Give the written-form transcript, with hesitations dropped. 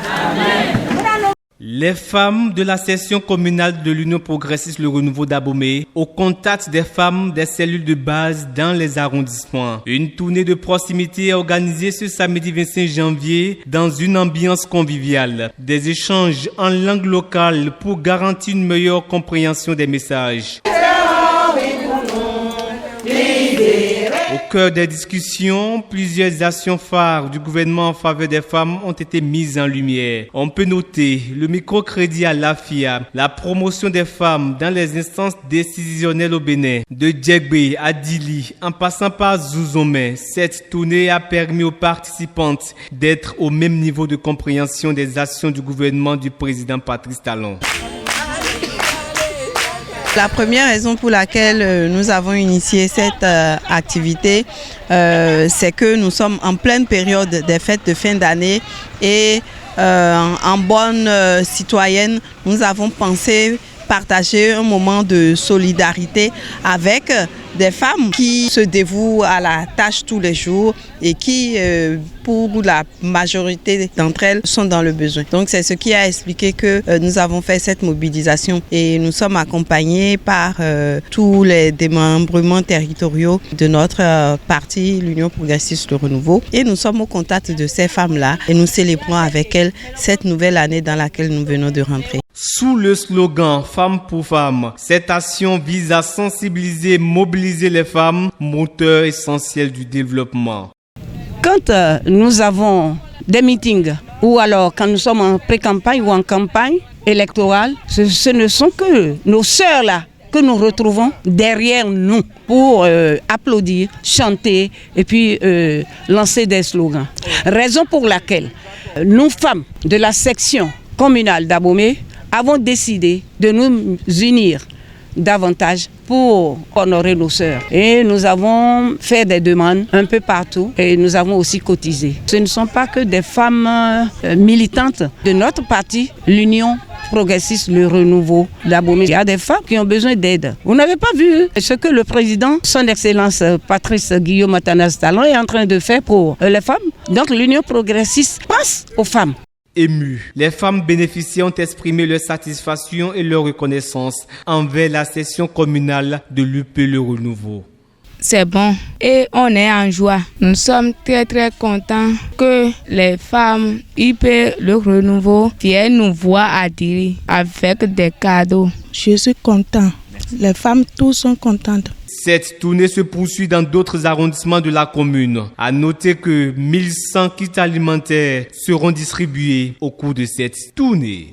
Amen. Les femmes de la section communale de l'Union progressiste Le Renouveau d'Abomey au contact des femmes des cellules de base dans les arrondissements. Une tournée de proximité est organisée ce samedi 25 janvier dans une ambiance conviviale. Des échanges en langue locale pour garantir une meilleure compréhension des messages. Au cœur des discussions, plusieurs actions phares du gouvernement en faveur des femmes ont été mises en lumière. On peut noter le microcrédit à l'AFIA, la promotion des femmes dans les instances décisionnelles au Bénin, de Djegbe à Dili, en passant par Zouzomé. Cette tournée a permis aux participantes d'être au même niveau de compréhension des actions du gouvernement du président Patrice Talon. La première raison pour laquelle nous avons initié cette activité, c'est que nous sommes en pleine période des fêtes de fin d'année et en bonne citoyenne, nous avons pensé partager un moment de solidarité avec des femmes qui se dévouent à la tâche tous les jours et qui, pour la majorité d'entre elles, sont dans le besoin. Donc c'est ce qui a expliqué que nous avons fait cette mobilisation et nous sommes accompagnés par tous les démembrements territoriaux de notre parti, l'Union progressiste Le Renouveau. Et nous sommes au contact de ces femmes-là et nous célébrons avec elles cette nouvelle année dans laquelle nous venons de rentrer. Sous le slogan « Femmes pour femmes », cette action vise à sensibiliser et mobiliser les femmes, moteurs essentiels du développement. Quand nous avons des meetings ou alors quand nous sommes en pré-campagne ou en campagne électorale, ce ne sont que nos sœurs là que nous retrouvons derrière nous pour applaudir, chanter et puis lancer des slogans. Raison pour laquelle nous femmes de la section communale d'Abomey avons décidé de nous unir davantage pour honorer nos sœurs. Et nous avons fait des demandes un peu partout et nous avons aussi cotisé. Ce ne sont pas que des femmes militantes de notre parti, l'Union progressiste Le Renouveau d'Abomey. Il y a des femmes qui ont besoin d'aide. Vous n'avez pas vu ce que le président, son Excellence Patrice Guillaume Athanase Talon, est en train de faire pour les femmes. Donc l'Union progressiste pense aux femmes. Émues, les femmes bénéficiaires ont exprimé leur satisfaction et leur reconnaissance envers la session communale de l'UP Le Renouveau. C'est bon et on est en joie. Nous sommes très contents que les femmes UP Le Renouveau viennent nous voir à Dili avec des cadeaux. Je suis content. Les femmes tous sont contentes. Cette tournée se poursuit dans d'autres arrondissements de la commune. À noter que 1100 kits alimentaires seront distribués au cours de cette tournée.